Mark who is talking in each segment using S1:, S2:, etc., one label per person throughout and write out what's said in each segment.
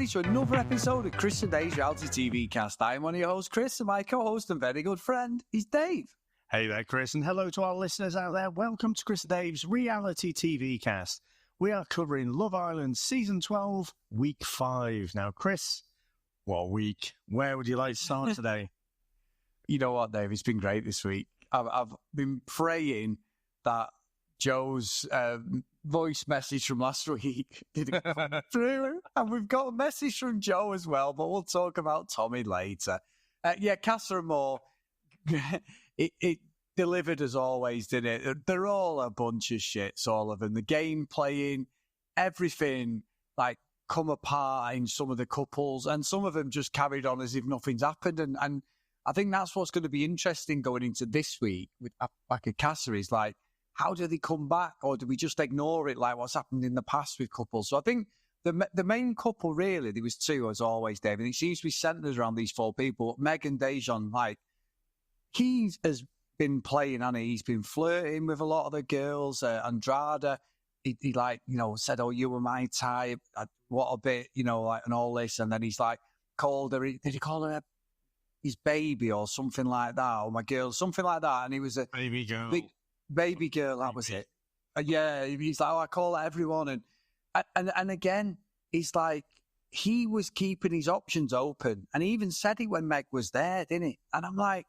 S1: everybody, to another episode of Chris and Dave's Reality TV Cast. I'm one of your hosts, Chris, and my co-host and very good friend is Dave.
S2: Hey there, Chris, and hello to our listeners out there. Welcome to Chris and Dave's Reality TV Cast. We are covering Love Island Season 12, Week 5. Now, Chris, what a week. Where would you like to start today?
S1: You know what, Dave? It's been great this week. I've been praying that Joe's voice message from last week didn't come through. And we've got a message from Joe as well, but we'll talk about Tommy later. Casa Amor, it delivered as always, didn't it? They're all a bunch of shits, all of them. The game playing, everything, like, come apart in some of the couples, and some of them just carried on as if nothing's happened. And I think that's what's going to be interesting going into this week with back at Casa is like, how do they come back, or do we just ignore it like what's happened in the past with couples? So I think the main couple, really, there was two, as always, Dave, and it seems to be centred around these four people. Meg and Dejan, like, he has been playing, and he's been flirting with a lot of the girls. Andrada, he like, you know, said, "Oh, you were my type. What a bit," you know, like, and all this. And then he's like, called her, did he call her his baby or something like that, or my girl, something like that? And he was a
S2: Baby girl.
S1: Baby girl, that was it. Yeah, he's like, oh, I call everyone. And again, he's like, he was keeping his options open. And he even said it when Meg was there, didn't he? And I'm like,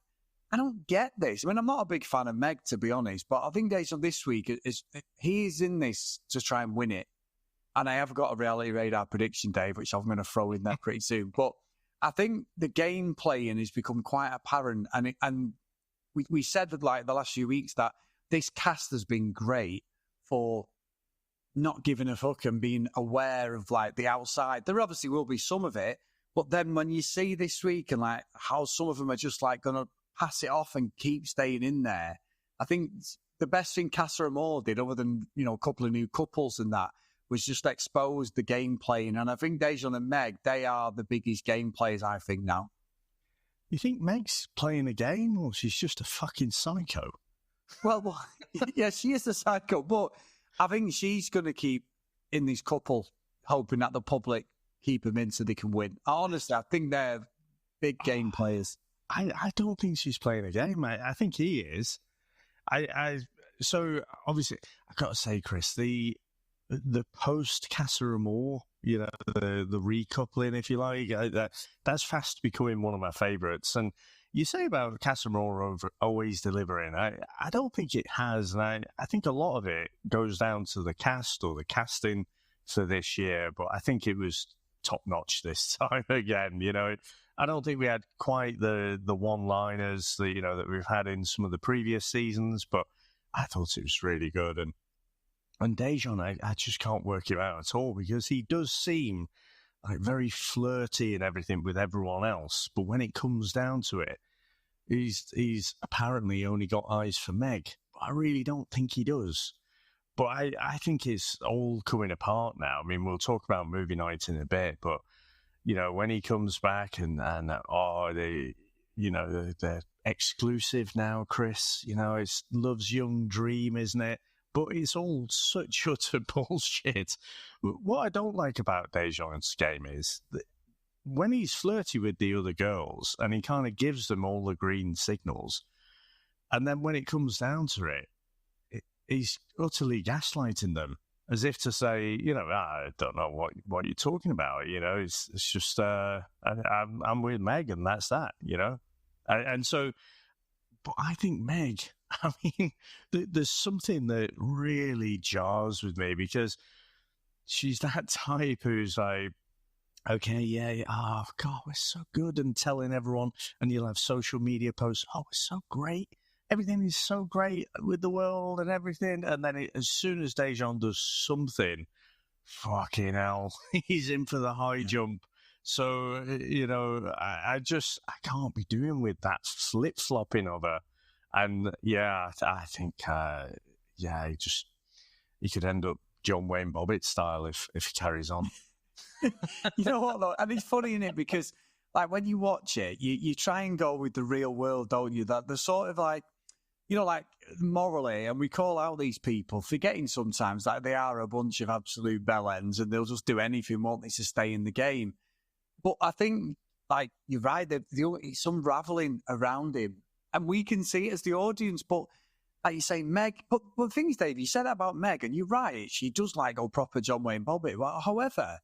S1: I don't get this. I mean, I'm not a big fan of Meg, to be honest, but I think Dejan this week, he's in this to try and win it. And I have got a reality radar prediction, Dave, which I'm going to throw in there pretty soon. But I think the game playing has become quite apparent. And we said that, like, the last few weeks that this cast has been great for not giving a fuck and being aware of, like, the outside. There obviously will be some of it, but then when you see this week and, like, how some of them are just, like, going to pass it off and keep staying in there, I think the best thing Casa Amor did, other than, you know, a couple of new couples and that, was just expose the game playing. And I think Dejan and Meg, they are the biggest game players, I think, now.
S2: You think Meg's playing a game, or she's just a fucking psycho?
S1: Well, yeah, she is a psycho, but I think she's going to keep in this couple, hoping that the public keep them in so they can win. Honestly, I think they're big game players.
S2: I don't think she's playing a game. I think he is. So obviously, I got to say, Chris, the post Casa Amor, you know, the recoupling, if you like, that's fast becoming one of my favourites. And you say about Casa Amor always delivering. I don't think it has. And I think a lot of it goes down to the cast or the casting for this year. But I think it was top notch this time again. You know, I don't think we had quite the one-liners that, you know, that we've had in some of the previous seasons. But I thought it was really good. And Dejan, I just can't work him out at all, because he does seem like very flirty and everything with everyone else, but when it comes down to it, he's apparently only got eyes for Meg. I really don't think he does. But I think it's all coming apart now. I mean, we'll talk about movie night in a bit, but, you know, when he comes back and they're exclusive now, Chris, you know, it's love's young dream, isn't it? But it's all such utter bullshit. What I don't like about Dejan's game is that when he's flirty with the other girls and he kind of gives them all the green signals, and then when it comes down to it, he's utterly gaslighting them, as if to say, you know, I don't know what you're talking about. You know, it's just I'm with Meg and that's that. You know, and so, but I think Meg. I mean, there's something that really jars with me, because she's that type who's like, okay, yeah, oh, God, we're so good, and telling everyone, and you'll have social media posts, oh, we're so great. Everything is so great with the world and everything. And then as soon as Dejan does something, fucking hell, he's in for the high jump. So, you know, I can't be doing with that flip-flopping of her. And yeah, I think, he could end up John Wayne Bobbitt style if he carries on.
S1: You know what, though? And it's funny, isn't it? Because, like, when you watch it, you try and go with the real world, don't you? That they're sort of like, you know, like, morally, and we call out these people, forgetting sometimes that they are a bunch of absolute bellends and they'll just do anything, won't they, to stay in the game. But I think, like, you're right, it's unraveling around him. And we can see it as the audience. But, like you say, Meg, but the thing is, Dave, you said that about Meg, and you're right. She does like go proper John Wayne Bobby. Well, however,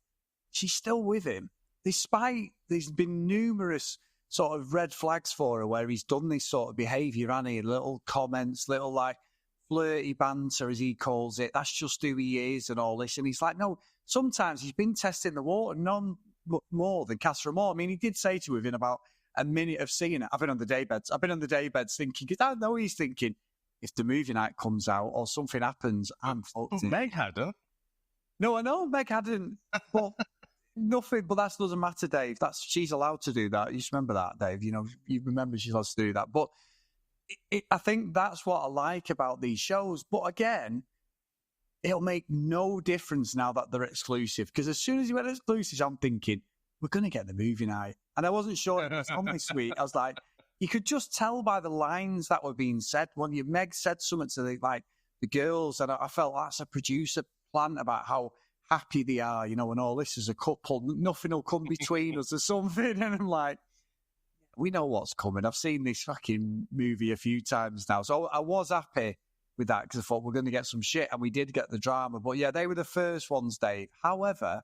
S1: she's still with him, despite there's been numerous sort of red flags for her where he's done this sort of behaviour, and he little comments, little like flirty banter, as he calls it. That's just who he is and all this. And he's like, no, sometimes he's been testing the water, none more than Casa Amor. I mean, he did say to her within about a minute of seeing it, I've been on the daybeds thinking, because I know he's thinking, if the movie night comes out or something happens, I'm fucked.
S2: Meg had her.
S1: No, I know Meg hadn't, but nothing. But that doesn't matter, Dave. She's allowed to do that. You just remember that, Dave. You know, you remember she's allowed to do that. But I think that's what I like about these shows. But again, it'll make no difference now that they're exclusive. Because as soon as you went exclusive, I'm thinking, we're going to get the movie night. And I wasn't sure it was on this week. I was like, you could just tell by the lines that were being said. When Meg said something to the girls, and I felt that's a producer plan about how happy they are, you know, and all this as a couple, nothing will come between us or something. And I'm like, we know what's coming. I've seen this fucking movie a few times now. So I was happy with that because I thought we're going to get some shit, and we did get the drama. But yeah, they were the first ones, Dave. However,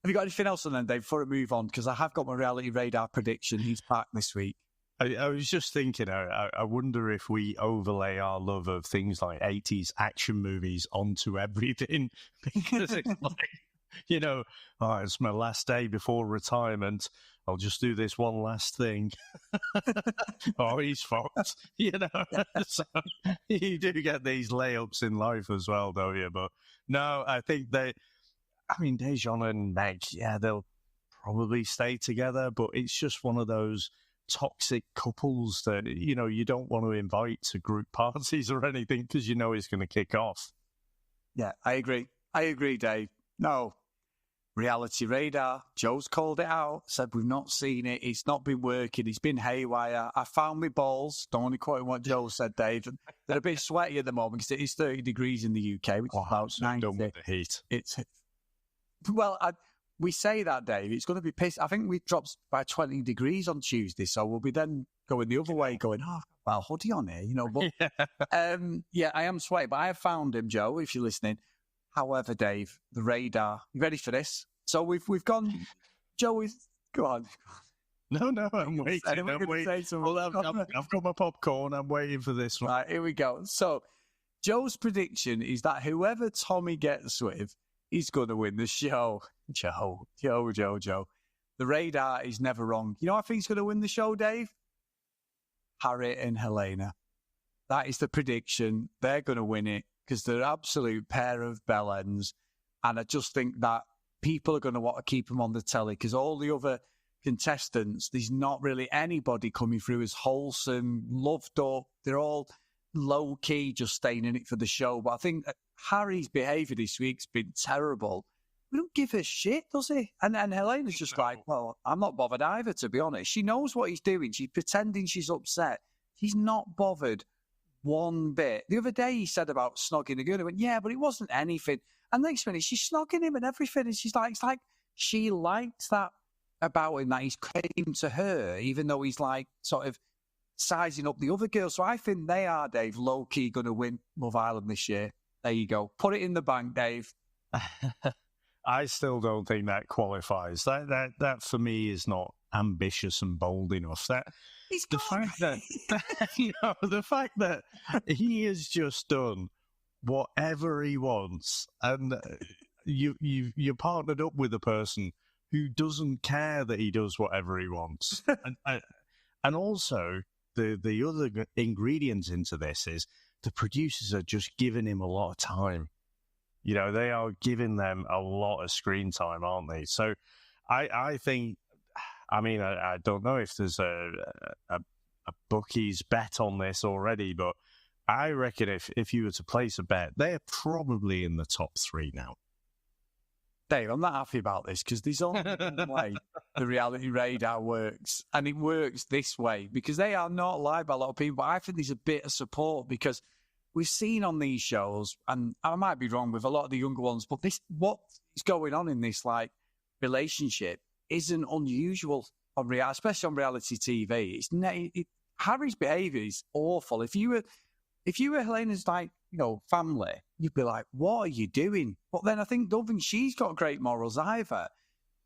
S1: have you got anything else on them, Dave, before I move on? Because I have got my reality radar prediction. He's back this week.
S2: I was just thinking, I wonder if we overlay our love of things like 80s action movies onto everything. Because it's like, you know, oh, it's my last day before retirement. I'll just do this one last thing. Oh, he's fucked. You know, so you do get these layups in life as well, don't you? But no, I think Dejan and Meg, yeah, they'll probably stay together, but it's just one of those toxic couples that, you know, you don't want to invite to group parties or anything because you know he's going to kick off.
S1: Yeah, I agree, Dave. No, reality radar, Joe's called it out, said we've not seen it, it's not been working, it's been haywire. I found my balls, don't want to quote what Joe said, Dave. They're a bit sweaty at the moment because it is 30 degrees in the UK, which is about 90.
S2: Done with the heat.
S1: Well, we say that, Dave, it's going to be pissed. I think we dropped by 20 degrees on Tuesday, so we'll be then going the other way, going, oh, well, hoodie on here, you know. But yeah, I am sweaty, but I have found him, Joe, if you're listening. However, Dave, the radar, you ready for this? So we've gone, Joe, go on.
S2: No, I'm waiting. Well, I've got my popcorn. I'm waiting for this one.
S1: Right, here we go. So Joe's prediction is that whoever Tommy gets with, he's going to win the show. Joe. The radar is never wrong. You know, I think he's going to win the show, Dave? Harry and Helena. That is the prediction. They're going to win it because they're an absolute pair of bellends. And I just think that people are going to want to keep them on the telly because all the other contestants, there's not really anybody coming through as wholesome, loved up. They're all low-key, just staying in it for the show. But I think Harry's behaviour this week's been terrible. We don't give a shit, does he? And Helena's just like, well, I'm not bothered either, to be honest. She knows what he's doing. She's pretending she's upset. She's not bothered one bit. The other day he said about snogging a girl. He went, yeah, but it wasn't anything. And next minute she's snogging him and everything. And she's like, it's like she liked that about him, that he's came to her, even though he's like sort of sizing up the other girls. So I think they are, Dave, low-key going to win Love Island this year. There you go. Put it in the bank, Dave.
S2: I still don't think that qualifies. That for me is not ambitious and bold enough. The fact that he has just done whatever he wants, and you're partnered up with a person who doesn't care that he does whatever he wants, and also the other ingredient into this is the producers are just giving him a lot of time. You know, they are giving them a lot of screen time, aren't they? So I think, I mean, I don't know if there's a bookie's bet on this already, but I reckon if you were to place a bet, they're probably in the top 3 now.
S1: Dave, I'm not happy about this because there's only one way the reality radar works, and it works this way because they are not liked by a lot of people, but I think there's a bit of support because we've seen on these shows, and I might be wrong with a lot of the younger ones, but what is going on in this like relationship isn't unusual on especially on reality TV. Harry's behaviour is awful. If you were Helena's like, family, you'd be like, what are you doing? But then I don't think she's got great morals either.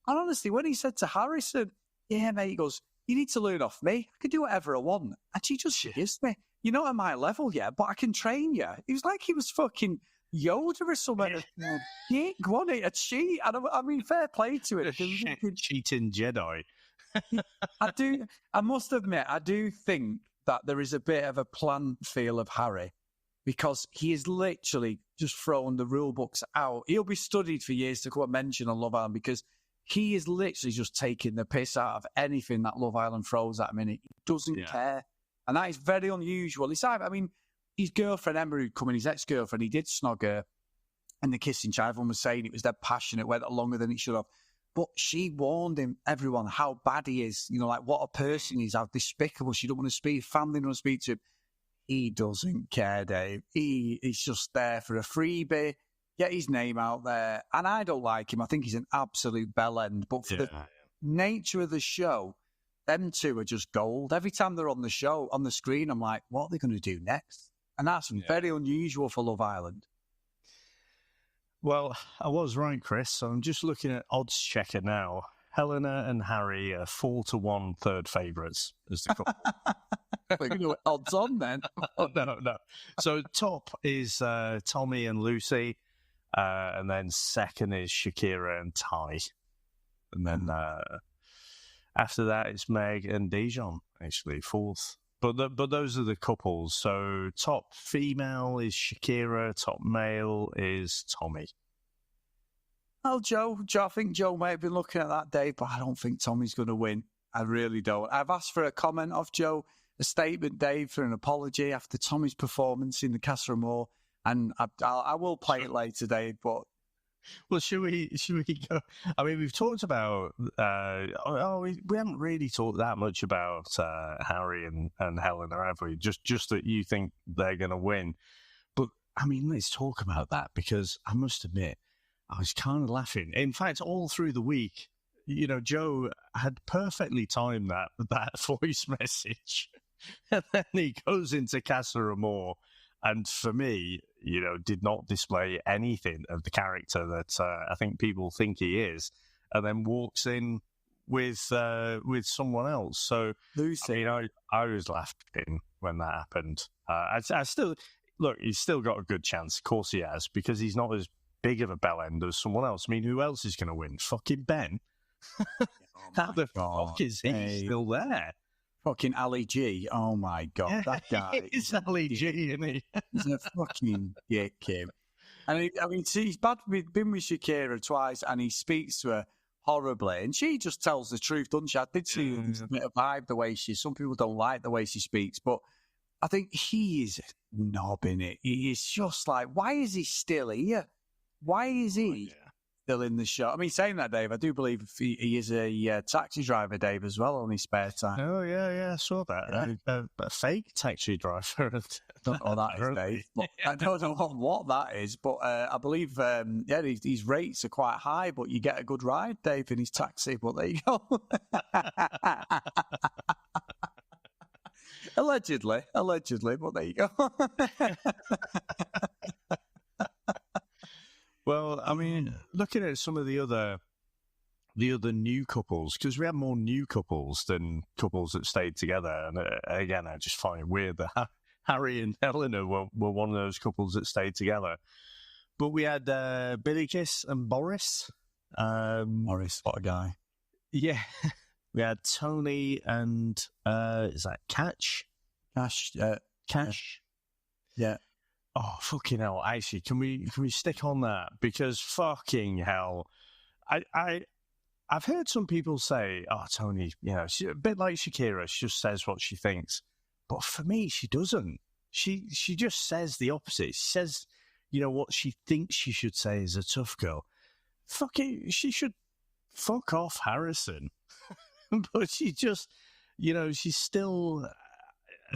S1: And honestly, when he said to Harrison, yeah, mate, he goes, you need to learn off me. I can do whatever I want. And she just kissed me. You're not at my level yet, but I can train you. It was like he was fucking Yoda or something. Yeah, go on, a cheat. I mean, fair play to it.
S2: Cheating Jedi.
S1: I must admit, I do think that there is a bit of a planned feel of Harry, because he is literally just throwing the rule books out. He'll be studied for years to come and mention on Love Island, because he is literally just taking the piss out of anything that Love Island throws at him, and he doesn't care. And that is very unusual. His girlfriend, Emma, who'd come in, his ex-girlfriend, he did snog her, and the kissing child, everyone was saying it was dead passionate, went longer than it should have. But she warned everyone, how bad he is, like what a person he is, how despicable. She don't want to speak, family don't want to speak to him. He doesn't care, Dave. He's just there for a freebie, get his name out there. And I don't like him. I think he's an absolute bellend. But for the nature of the show, them two are just gold. Every time they're on the show, on the screen, I'm like, what are they going to do next? And that's very unusual for Love Island.
S2: Well, I was right, Chris. So I'm just looking at Odds Checker now. Helena and Harry are 4-1 third favourites as the couple.
S1: We're going to do odds on then.
S2: Oh, no. So top is Tommy and Lucy, and then second is Shakira and Ty. And then after that, it's Meg and Dijon, actually, fourth. But those are the couples. So top female is Shakira, top male is Tommy.
S1: Well, Joe, I think Joe might have been looking at that, Dave, but I don't think Tommy's going to win. I really don't. I've asked for a comment off Joe, a statement, Dave, for an apology after Tommy's performance in the Casa Amor, and I will play it later, Dave, but...
S2: Well, should we go? I mean, we've talked about. We haven't really talked that much about Harry and Helena, have we? Just that you think they're going to win. But I mean, let's talk about that, because I must admit, I was kind of laughing. In fact, all through the week, Joe had perfectly timed that voice message, and then he goes into Casa Amor. And for me, did not display anything of the character that I think people think he is, and then walks in with someone else. So,
S1: Lucy,
S2: I was laughing when that happened. I still look. He's still got a good chance. Of course, he has, because he's not as big of a bellend as someone else. I mean, who else is going to win? Fucking Ben. How the fuck is he still there?
S1: Fucking Ali G. Oh, my God. That guy.
S2: It's Ali G, isn't he?
S1: He's a fucking dick, Kim. And he's been with Shakira twice, and he speaks to her horribly. And she just tells the truth, doesn't she? I did see a bit of vibe the way some people don't like the way she speaks, but I think he is knobbing it. He is just like, why is he still here? Why is he still in the show? I mean, saying that, Dave, I do believe he is a taxi driver, Dave, as well, on his spare time.
S2: Oh, yeah, I saw that.
S1: Yeah.
S2: A fake taxi driver.
S1: I don't know what that is, Dave. I don't know what that is, but I believe, these rates are quite high, but you get a good ride, Dave, in his taxi. But there you go. Allegedly, but there you go.
S2: Well, I mean, looking at some of the other new couples, because we have more new couples than couples that stayed together. And again, I just find it weird that Harry and Helena were one of those couples that stayed together. But we had Billy Kiss and Boris.
S1: Boris, what a guy.
S2: Yeah. We had Tony and, is that Cash? Cash?
S1: Yeah.
S2: Oh, fucking hell. Actually, can we stick on that? Because fucking hell. I've heard some people say, oh, Tony, she's a bit like Shakira. She just says what she thinks. But for me, she doesn't. She just says the opposite. She says, what she thinks she should say as a tough girl. She should fuck off Harrison. But she just, she's still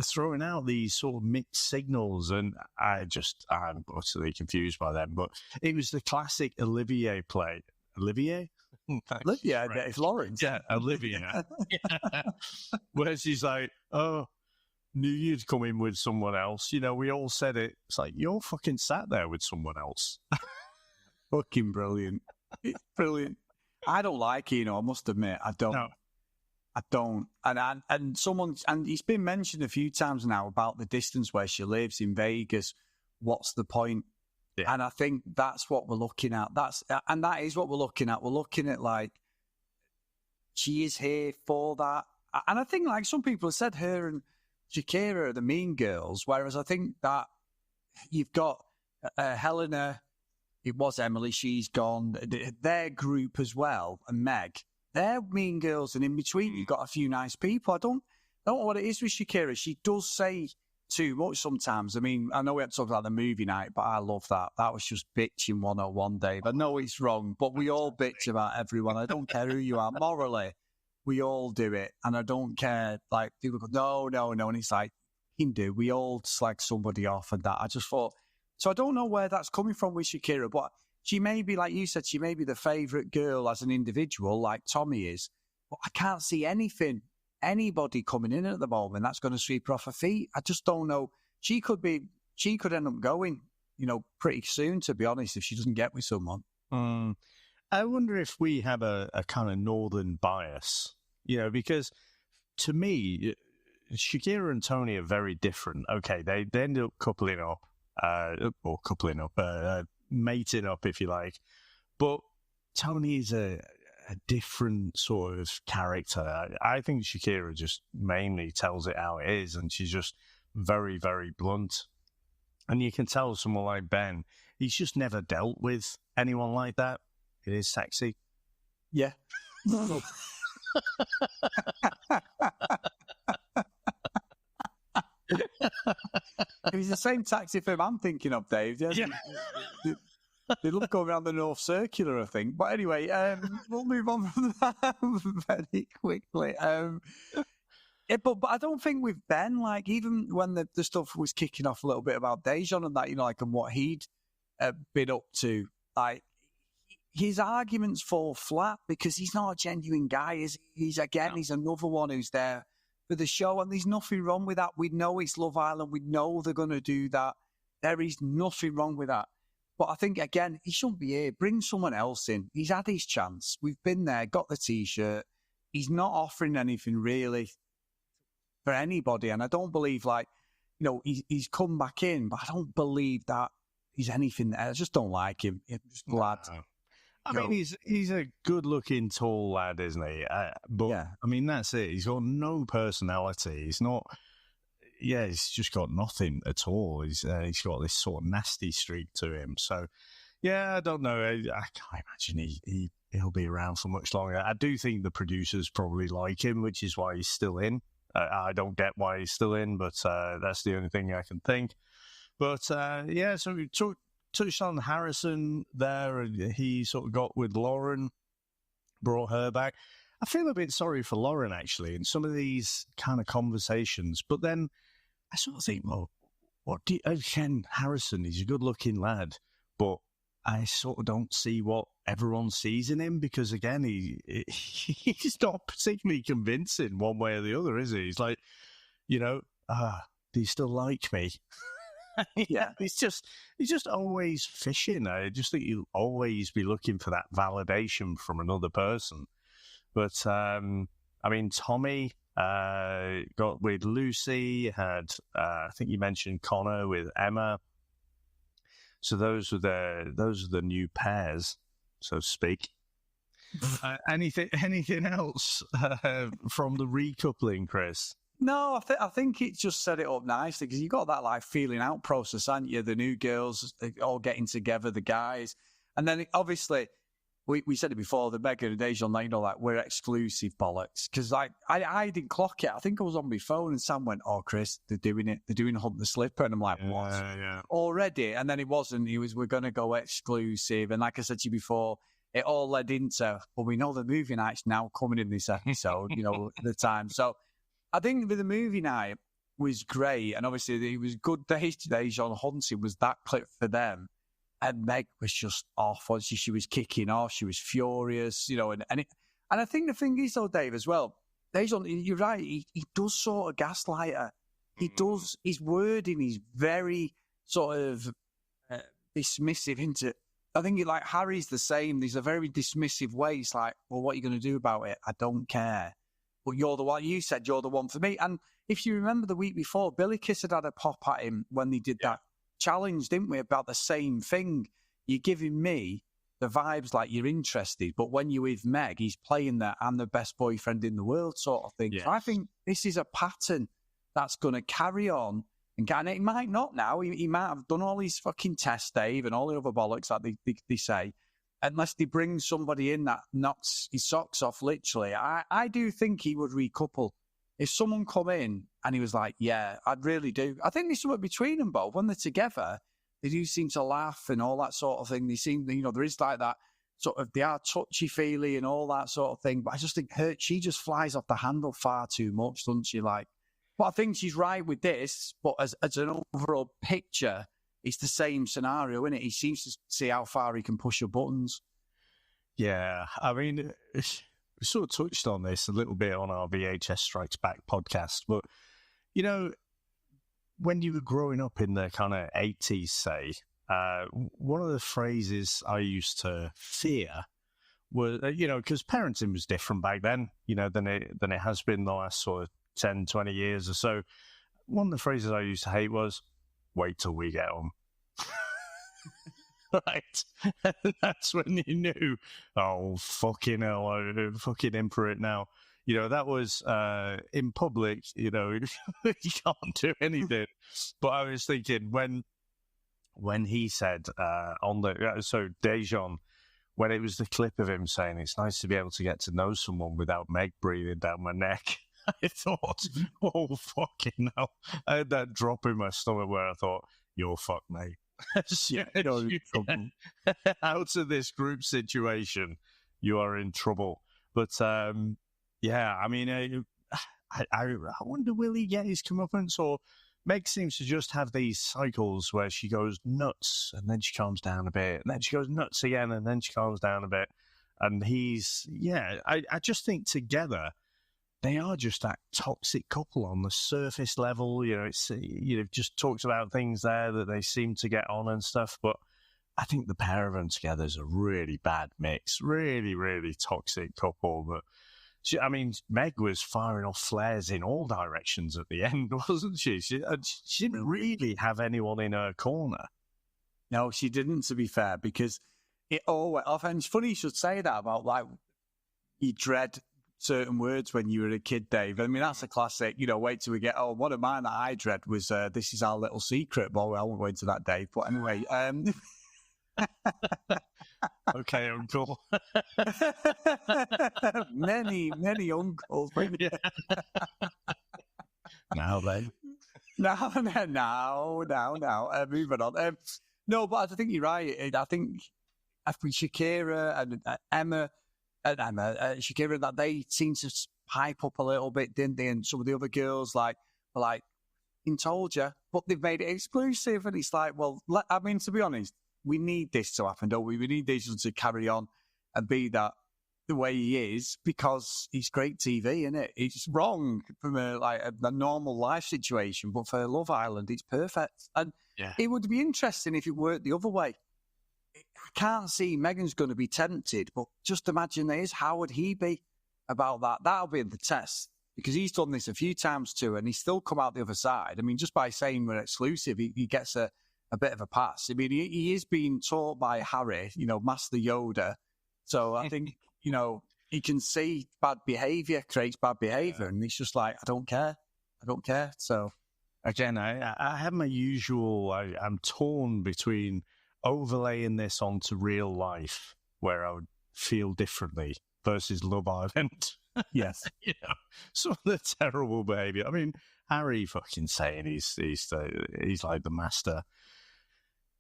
S2: throwing out these sort of mixed signals, and I'm utterly confused by them. But it was the classic Olivier play. Olivier?
S1: Olivia, it's Lawrence.
S2: Yeah, Olivia. Where she's like, oh, knew you'd come in with someone else. You know, we all said it. It's like, you're fucking sat there with someone else.
S1: Fucking brilliant. It's brilliant. I don't like it, I must admit. I don't.
S2: No.
S1: I don't. And it's been mentioned a few times now about the distance where she lives in Vegas. What's the point?
S2: Yeah.
S1: And I think that's what we're looking at. That is what we're looking at. We're looking at, like, she is here for that. And I think, like, some people have said her and Shakira are the mean girls, whereas I think that you've got Helena, it was Emily, she's gone, their group as well, and Meg, they're mean girls, and in between you've got a few nice people. I don't know what it is with Shakira. She does say too much sometimes. I mean, I know we had to talk about the movie night, but I love that. That was just bitching 101, Dave. I know it's wrong, but we all bitch about everyone. I don't care who you are. Morally, we all do it. And I don't care. Like, people go, no. And it's like, you can do. We all slag somebody off and that. I just thought, so I don't know where that's coming from with Shakira, but she may be, like you said, she may be the favourite girl as an individual, like Tommy is. But I can't see anybody coming in at the moment that's going to sweep her off her feet. I just don't know. She could end up going, pretty soon, to be honest, if she doesn't get with someone.
S2: I wonder if we have a kind of northern bias, because to me, Shakira and Tony are very different. Okay, they end up mating up, if you like. But Tony is a different sort of character. I think Shakira just mainly tells it how it is, and she's just very, very blunt. And you can tell someone like Ben, he's just never dealt with anyone like that. It is sexy.
S1: Yeah. It's the same taxi firm I'm thinking of, Dave. Yeah. They love going around the North Circular, I think. But anyway, we'll move on from that very quickly. But I don't think with Ben, like, even when the stuff was kicking off a little bit about Dejan and that, and what he'd been up to, like, his arguments fall flat because he's not a genuine guy. He's another one who's there for the show, and there's nothing wrong with that. We know it's Love Island. We know they're going to do that. There is nothing wrong with that. But I think, again, he shouldn't be here. Bring someone else in. He's had his chance. We've been there, got the T-shirt. He's not offering anything really for anybody. And I don't believe, he's come back in, but I don't believe that he's anything there. I just don't like him. I'm just glad.
S2: No. I mean, he's a good-looking, tall lad, isn't he? But, yeah. I mean, that's it. He's got no personality. He's not... Yeah, he's just got nothing at all. He's got this sort of nasty streak to him. So, yeah, I don't know. I can't imagine he'll be around for much longer. I do think the producers probably like him, which is why he's still in. I don't get why he's still in, but that's the only thing I can think. But, so we touched on Harrison there, and he sort of got with Lauren, brought her back. I feel a bit sorry for Lauren, actually, in some of these kind of conversations. But then I sort of think, well, Ken Harrison, he's a good-looking lad, but I sort of don't see what everyone sees in him because, again, he's not particularly convincing one way or the other, is he? He's like, do you still like me? Yeah, he's just always fishing. I just think he'll always be looking for that validation from another person. But, I mean, Tommy got with Lucy, had, I think you mentioned Connor with Emma. So those are the new pairs, so to speak. Anything else from the recoupling, Chris?
S1: No, I think it just set it up nicely because you got that feeling out process, haven't you? The new girls all getting together, the guys, and then obviously we said it before, the Megan and Dejan, we're exclusive bollocks because I didn't clock it. I think I was on my phone and Sam went, "Oh, Chris, they're doing it. They're doing Hunt the Slipper," and I'm like, "What?"
S2: Yeah.
S1: Already, and then it wasn't. We're going to go exclusive, and like I said to you before, it all led into, well, we know the movie night's now coming in this episode, the time. So I think the movie night was great. And obviously it was good days today. John Hunting was that clip for them. And Meg was just off. Obviously, she was kicking off. She was furious, and I think the thing is, though, Dave, as well, you're right. He does sort of gaslight her. He does. His wording is very sort of dismissive, isn't it? I think like Harry's the same. There's a very dismissive way. It's like, well, what are you going to do about it? I don't care. But you're the one. You said you're the one for me. And if you remember the week before, Billy Kiss had a pop at him when they did that challenge, didn't we? About the same thing. You're giving me the vibes like you're interested, but when you're with Meg, he's playing that I'm the best boyfriend in the world sort of thing.
S2: Yes.
S1: So I think this is a pattern that's going to carry on. And it might not now. He might have done all these fucking tests, Dave, and all the other bollocks that they say, unless they bring somebody in that knocks his socks off, literally. I do think he would recouple. If someone come in and he was like, yeah, I'd really do. I think there's something between them both. When they're together, they do seem to laugh and all that sort of thing. They seem, there is like that sort of, they are touchy-feely and all that sort of thing. But I just think she just flies off the handle far too much, doesn't she? Like, but I think she's right with this, but as an overall picture, it's the same scenario, isn't it? He seems to see how far he can push her buttons.
S2: Yeah, I mean, we sort of touched on this a little bit on our VHS Strikes Back podcast, but, when you were growing up in the kind of 80s, say, one of the phrases I used to fear was, because parenting was different back then, than it has been the last sort of 10, 20 years or so. One of the phrases I used to hate was, wait till we get home. Right. And that's when you knew, oh, fucking hell, I'm fucking in for it now. That was in public, you can't do anything. But I was thinking when he said so Dejan, when it was the clip of him saying, it's nice to be able to get to know someone without Meg breathing down my neck. I thought, oh, fucking hell. I had that drop in my stomach where I thought, you're fucked, mate. Out of this group situation, you are in trouble. But, I mean, I wonder, will he get his comeuppance? Or Meg seems to just have these cycles where she goes nuts and then she calms down a bit, and then she goes nuts again and then she calms down a bit. And I just think together, they are just that toxic couple on the surface level. It's just talked about things there that they seem to get on and stuff. But I think the pair of them together is a really bad mix, really, really toxic couple. But Meg was firing off flares in all directions at the end, wasn't she? She didn't really have anyone in her corner.
S1: No, she didn't, to be fair, because it all went off. And it's funny you should say that about, like, you dread certain words when you were a kid, Dave. I mean, that's a classic, wait till we get home. One of mine that I dread was, this is our little secret. Well, I won't go into that, Dave. But anyway.
S2: Okay, uncle.
S1: many uncles.
S2: Yeah. Now, then.
S1: No. Moving on. No, but I think you're right. I think after Shakira and Emma, Shakira, that they seemed to hype up a little bit, didn't they? And some of the other girls, were like, told you, but they've made it exclusive. And it's like, well, to be honest, we need this to happen, don't we? We need this to carry on and be that the way he is, because he's great TV, isn't it? It's wrong from a normal life situation, but for Love Island, it's perfect. And it would be interesting if it worked the other way. I can't see Meghan's going to be tempted, but just imagine how would he be about that? That'll be the test, because he's done this a few times too, and he's still come out the other side. I mean, just by saying we're exclusive, he gets a bit of a pass. I mean, he is being taught by Harry, Master Yoda. So I think, he can see bad behaviour creates bad behaviour, and he's just like, I don't care. So
S2: again, I have my usual, I'm torn between overlaying this onto real life where I would feel differently versus Love Island.
S1: Yes.
S2: Some of the terrible behaviour. I mean, Harry fucking saying he's like the master,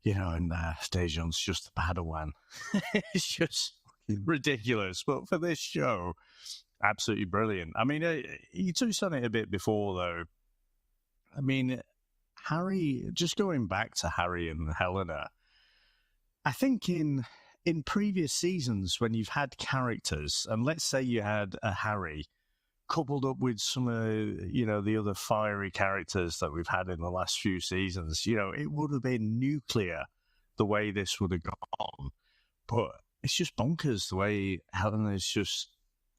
S2: and Dejan's just the Padawan. It's just ridiculous. But for this show, absolutely brilliant. I mean, you touched on it a bit before, though. I mean, Harry, just going back to Harry and Helena, I think in previous seasons when you've had characters, and let's say you had a Harry coupled up with some of, the other fiery characters that we've had in the last few seasons, it would have been nuclear the way this would have gone. But it's just bonkers the way Helen is just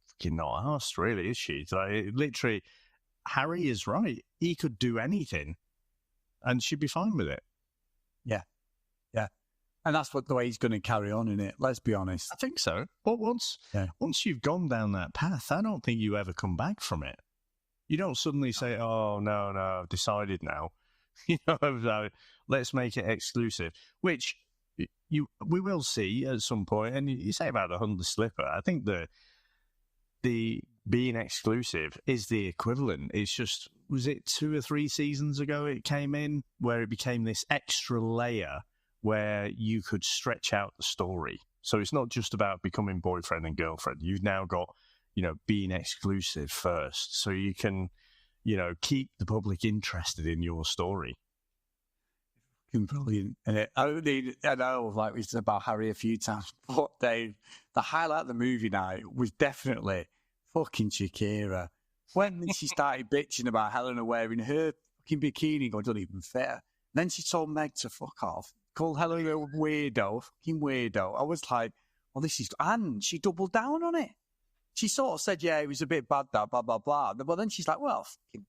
S2: fucking not arsed, really, is she? Like, literally, Harry is right. He could do anything and she'd be fine with it.
S1: Yeah. And that's the way he's going to carry on in it. Let's be honest.
S2: I think so. But once you've gone down that path, I don't think you ever come back from it. You don't suddenly say, "Oh no, I've decided now." Let's make it exclusive. Which we will see at some point. And you say about the Hunter Slipper. I think the being exclusive is the equivalent. It's just, was it 2 or 3 seasons ago it came in where it became this extra layer where you could stretch out the story. So it's not just about becoming boyfriend and girlfriend. You've now got, being exclusive first. So you can, keep the public interested in your story.
S1: Brilliant. And I know, like we said about Harry a few times, but Dave, the highlight of the movie night was definitely fucking Shakira. When she started bitching about Helena wearing her fucking bikini, going, don't even fit her. Then she told Meg to fuck off. Called Helena a weirdo, fucking weirdo. I was like, well, this is... And she doubled down on it. She sort of said, yeah, it was a bit bad, that, blah, blah, blah. But then she's like, well, fucking...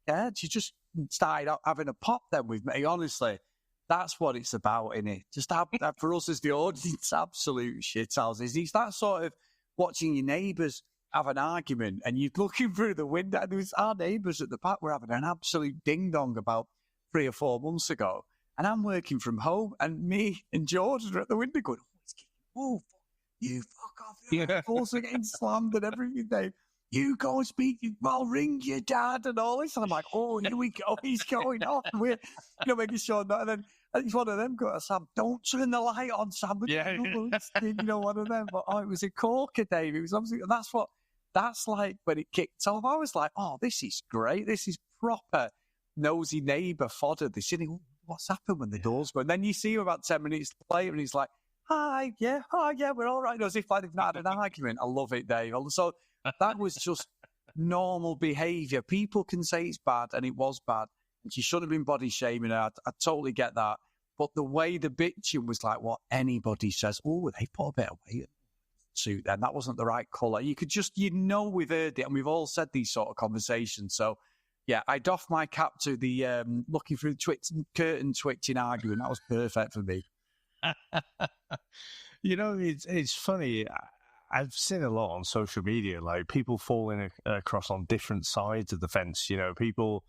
S1: Yeah, she just started out having a pop then with me. Honestly, that's what it's about, innit? Just have, for us as the audience, absolute shithouses. It's that sort of watching your neighbours have an argument and you're looking through the window and it was our neighbours at the back were having an absolute ding-dong about 3 or 4 months ago. And I'm working from home, and me and Jordan are at the window going, oh, you fuck off. You're also getting slammed and everything, Dave. You go and speak, I'll ring your dad and all this. And I'm like, oh, here we go. He's going off. We're making sure not. And then it's one of them go, Sam, don't turn the light on, Sam.
S2: Yeah.
S1: One of them. But it was a corker, Dave. It was absolutely, that's like when it kicked off. I was like, oh, this is great. This is proper nosy neighbour fodder. They're sitting, what's happened when the doors go? And then you see him about 10 minutes later and he's like, hi, yeah, we're all right. As if like they've not had an argument. I love it, Dave. So that was just normal behaviour. People can say it's bad, and it was bad. And she should have been body shaming her. I totally get that. But the way the bitching was like what anybody says, oh, they put a bit of weight suit then. That wasn't the right colour. You could just, we've heard it, and we've all said these sort of conversations. So, yeah, I doffed my cap to the looking through the curtain twitching argument. That was perfect for me.
S2: It's funny. I've seen a lot on social media, like people falling across on different sides of the fence. People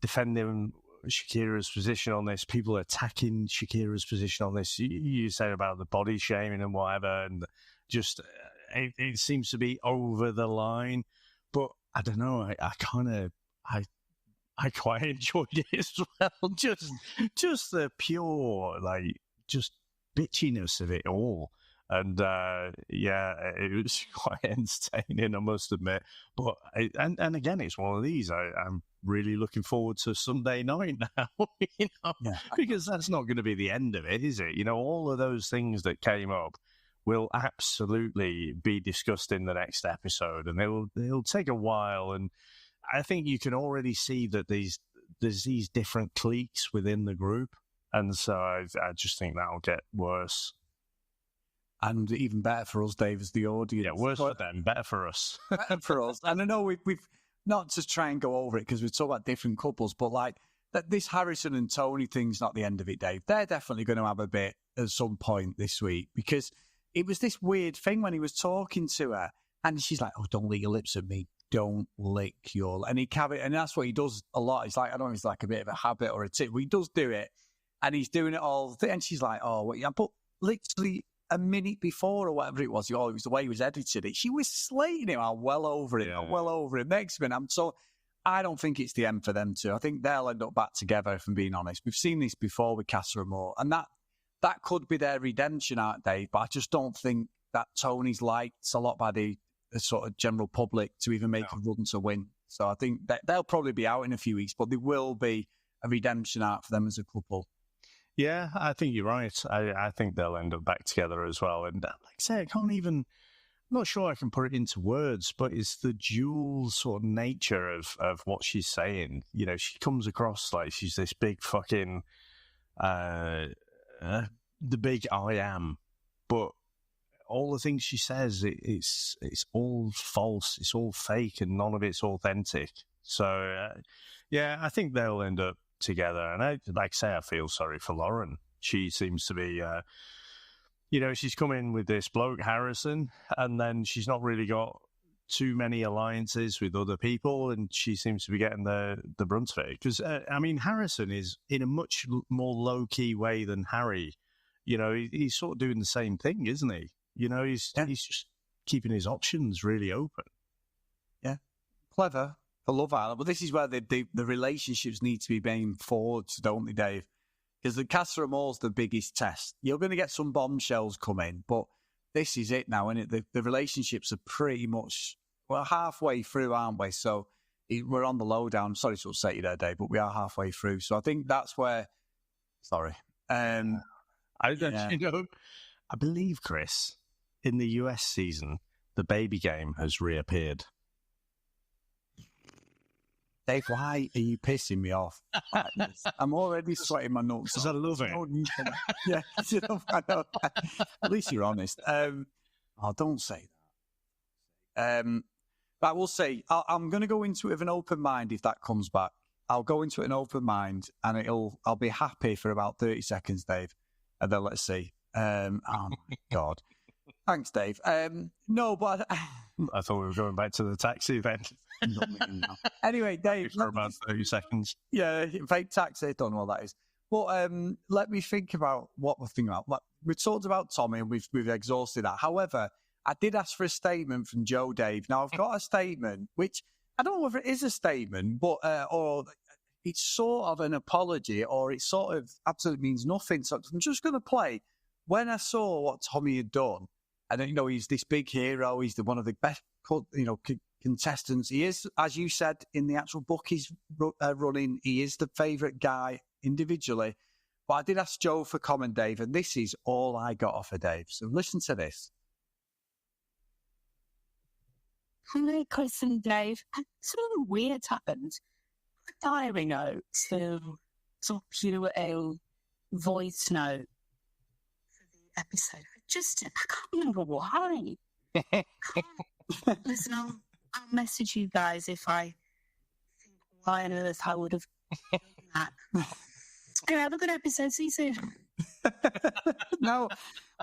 S2: defending Shakira's position on this, people attacking Shakira's position on this. You said about the body shaming and whatever, and just it seems to be over the line. But I don't know. I quite enjoyed it as well. Just the pure, just bitchiness of it all. And it was quite entertaining, I must admit. But and again, it's one of these. I'm really looking forward to Sunday night now, because that's not going to be the end of it, is it? All of those things that came up will absolutely be discussed in the next episode, and they'll take a while. And I think you can already see that there's these different cliques within the group, and so I just think that'll get worse.
S1: And even better for us, Dave, as the audience.
S2: Yeah, worse for them, better for us.
S1: Better for us. And I know we've not to try and go over it because we talk about different couples, but this Harrison and Tony thing's not the end of it, Dave. They're definitely going to have a bit at some point this week, because it was this weird thing when he was talking to her and she's like, oh, don't lick your lips at me. Don't lick your... And that's what he does a lot. It's like, I don't know if it's like a bit of a habit or a tip, but he does do it. And he's doing it all. And she's like, oh, what? But literally a minute before or whatever it was the way he was edited it, she was slating him. I'm well over it. I'm well over it. Next minute, I don't think it's the end for them two. I think they'll end up back together, if I'm being honest. We've seen this before with Casa Amor, and that could be their redemption arc, Dave, but I just don't think that Tony's liked a lot by the sort of general public to even make a run to win. So I think that they'll probably be out in a few weeks, but there will be a redemption arc for them as a couple.
S2: Yeah, I think you're right. I think they'll end up back together as well. And like I say, I'm not sure I can put it into words, but it's the dual sort of nature of what she's saying. You know, she comes across like she's this big fucking, the big I am, but all the things she says, it's all false, it's all fake, and none of it's authentic. So, yeah, I think they'll end up together. And like I say, I feel sorry for Lauren. She seems to be, she's come in with this bloke, Harrison, and then she's not really got too many alliances with other people, and she seems to be getting the brunt of it. Because, Harrison is in a much more low-key way than Harry. You know, he's sort of doing the same thing, isn't he? You know, he's just keeping his options really open.
S1: Yeah, clever for Love Island. But this is where the relationships need to be being forged, don't they, Dave? Because the Casa Amor's the biggest test. You're going to get some bombshells come in, but this is it now, isn't it? The relationships are pretty much, we're halfway through, aren't we? So we're on the lowdown. Sorry to upset you there, Dave, but we are halfway through. So I think that's where, sorry.
S2: I believe, Chris, in the US season, the baby game has reappeared.
S1: Dave, why are you pissing me off? I'm already sweating my nuts.
S2: Because I love it.
S1: Yeah, I know. At least you're honest. Don't say that. But I will say, I'm going to go into it with an open mind if that comes back. I'll go into it an open mind, and I'll be happy for about 30 seconds, Dave. And then let's see. Oh, my God. Thanks, Dave. No, but
S2: I thought we were going back to the taxi event.
S1: Anyway, Dave.
S2: For about 30 seconds.
S1: Yeah, fake taxi. Don't know what that is. But let me think about what we're thinking about. We've talked about Tommy, and we've exhausted that. However, I did ask for a statement from Joe, Dave. Now, I've got a statement, which I don't know whether it is a statement, but or it's sort of an apology, or it sort of absolutely means nothing. So I'm just going to play. When I saw what Tommy had done, and he's this big hero, he's one of the best, contestants. He is, as you said in the actual book he's running, he is the favourite guy individually. But I did ask Joe for comment, Dave, and this is all I got off of Dave. So listen to this.
S3: Hello, Chris and Dave. Something weird happened. A diary note to drop you a voice note for the episode. I can't remember why. Listen, I'll message you guys if I think why on earth I would have done that. Anyway, have a good episode. See you soon.
S1: Now,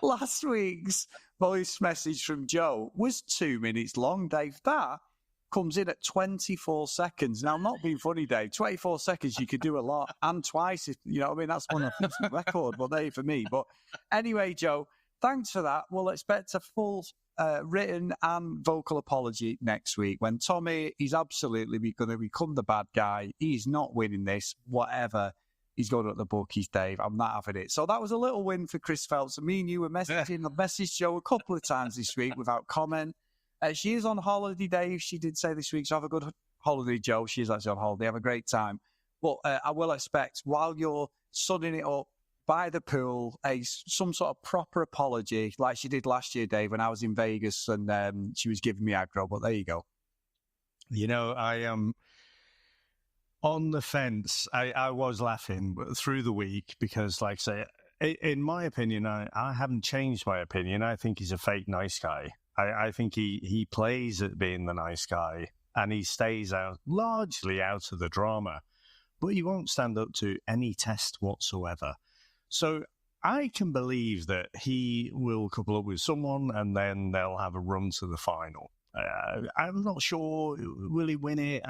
S1: last week's voice message from Joe was 2 minutes long, Dave. That comes in at 24 seconds. Now, I'm not being funny, Dave. 24 seconds, you could do a lot. And twice, if you know what I mean. That's one of the record, well, there for me. But anyway, Joe, thanks for that. We'll expect a full written and vocal apology next week when Tommy is absolutely going to become the bad guy. He's not winning this, whatever he's going at the bookies, Dave. I'm not having it. So that was a little win for Chris Phelps. And me and you were messaging. I've messaged Joe a couple of times this week without comment. She is on holiday, Dave. She did say this week, so have a good holiday, Joe. She is actually on holiday. Have a great time. But I will expect, while you're sunning it up by the pool, some sort of proper apology, like she did last year, Dave, when I was in Vegas and she was giving me aggro. But there you go.
S2: I am on the fence. I was laughing through the week because, like I say, in my opinion, I haven't changed my opinion. I think he's a fake nice guy. I think he plays at being the nice guy, and he stays largely out of the drama, but he won't stand up to any test whatsoever. So I can believe that he will couple up with someone and then they'll have a run to the final. I'm not sure, will he win it?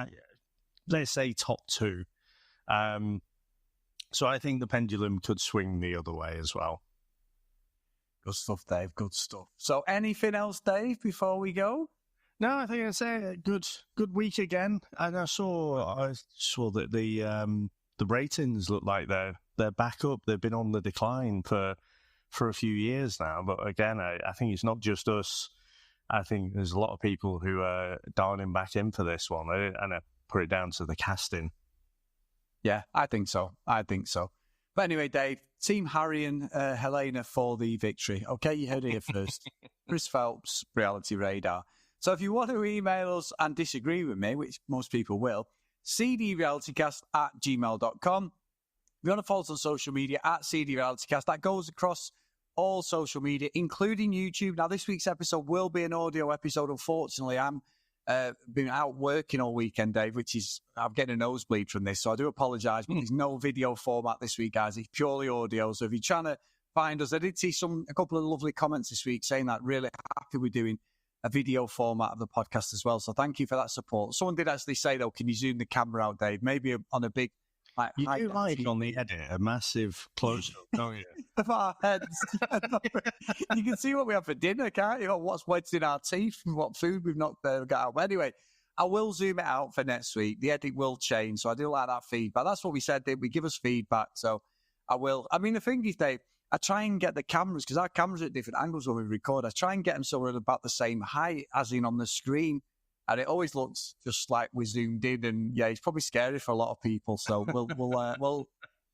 S2: Let's say top two. So I think the pendulum could swing the other way as well.
S1: Good stuff, Dave. Good stuff. So anything else, Dave, before we go?
S2: No, I think it's a good week again. And I saw that the ratings look like they're back up. They've been on the decline for a few years now. But again, I think it's not just us. I think there's a lot of people who are dialing back in for this one. And I put it down to the casting.
S1: Yeah, I think so. But anyway, Dave, Team Harry and Helena for the victory. Okay, you heard it here first. Chris Phelps, Reality Radar. So if you want to email us and disagree with me, which most people will, cdrealitycast@gmail.com. If you want to follow us on social media, @cdrealitycast. That goes across all social media, including YouTube. Now, this week's episode will be an audio episode. Unfortunately, I'm been out working all weekend, Dave, I'm getting a nosebleed from this, so I do apologise, but there's no video format this week, guys. It's purely audio. So if you're trying to find us, I did see a couple of lovely comments this week saying that really happy we're doing a video format of the podcast as well. So thank you for that support. Someone did actually say, though, can you zoom the camera out, Dave? Maybe on a big...
S2: You do like on the edit a massive close-up, don't you?
S1: Of our heads. You can see what we have for dinner, can't you? Or what's wedged in our teeth and what food we've not got out. But anyway, I will zoom it out for next week. The edit will change, so I do like that feedback. That's what we said, Dave. We give us feedback, so I will. I mean, the thing is, Dave, I try and get the cameras, because our cameras are at different angles when we record. I try and get them so we're about the same height as in on the screen. And it always looks just like we zoomed in, and yeah, it's probably scary for a lot of people. So we'll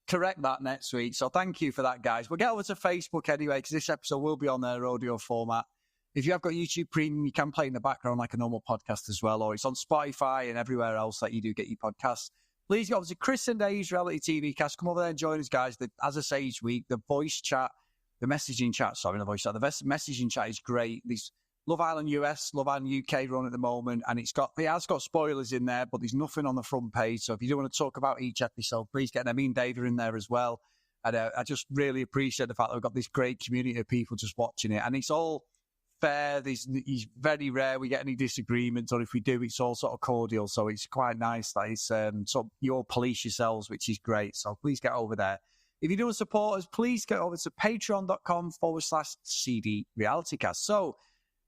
S1: correct that next week. So thank you for that, guys. We'll get over to Facebook anyway, because this episode will be on their audio format. If you have got YouTube Premium, you can play in the background like a normal podcast as well, or it's on Spotify and everywhere else that you do get your podcasts. Please go over to Chris and Dave's Reality TV Cast. Come over there and join us, guys. As I say each week, the voice chat, the messaging chat, sorry, the voice chat, the messaging chat is great. These Love Island US, Love Island UK run at the moment, and it has got spoilers in there, but there's nothing on the front page. So if you do want to talk about each episode, please get them. Me and Dave are in there as well. And I just really appreciate the fact that we've got this great community of people just watching it. And it's all fair. It's very rare we get any disagreements, or if we do, it's all sort of cordial. So it's quite nice that it's so you all police yourselves, which is great. So please get over there. If you do want to support us, please get over to patreon.com/CD Realitycast. So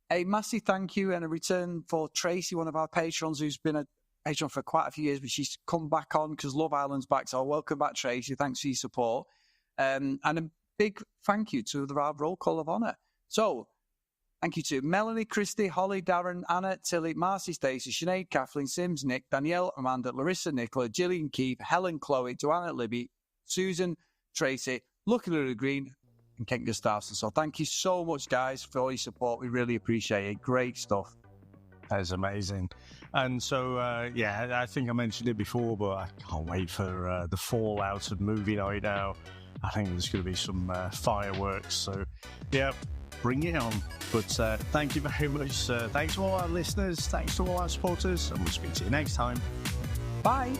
S1: a massive thank you and a return for Tracy, one of our patrons, who's been a patron for quite a few years, but she's come back on because Love Island's back. So welcome back, Tracy. Thanks for your support. And a big thank you to our roll call of honour. So thank you to Melanie, Christy, Holly, Darren, Anna, Tilly, Marcy, Stacey, Sinead, Kathleen, Sims, Nick, Danielle, Amanda, Larissa, Nicola, Gillian, Keith, Helen, Chloe, Joanna, Libby, Susan, Tracy, Lucky Little Green, and Kent Gustafson. So thank you so much, guys, for all your support. We really appreciate it. Great stuff.
S2: That is amazing. And so, I think I mentioned it before, but I can't wait for the fallout of movie night now. I think there's going to be some fireworks. So, yeah, bring it on. But thank you very much. Thanks to all our listeners. Thanks to all our supporters. And we'll speak to you next time.
S1: Bye.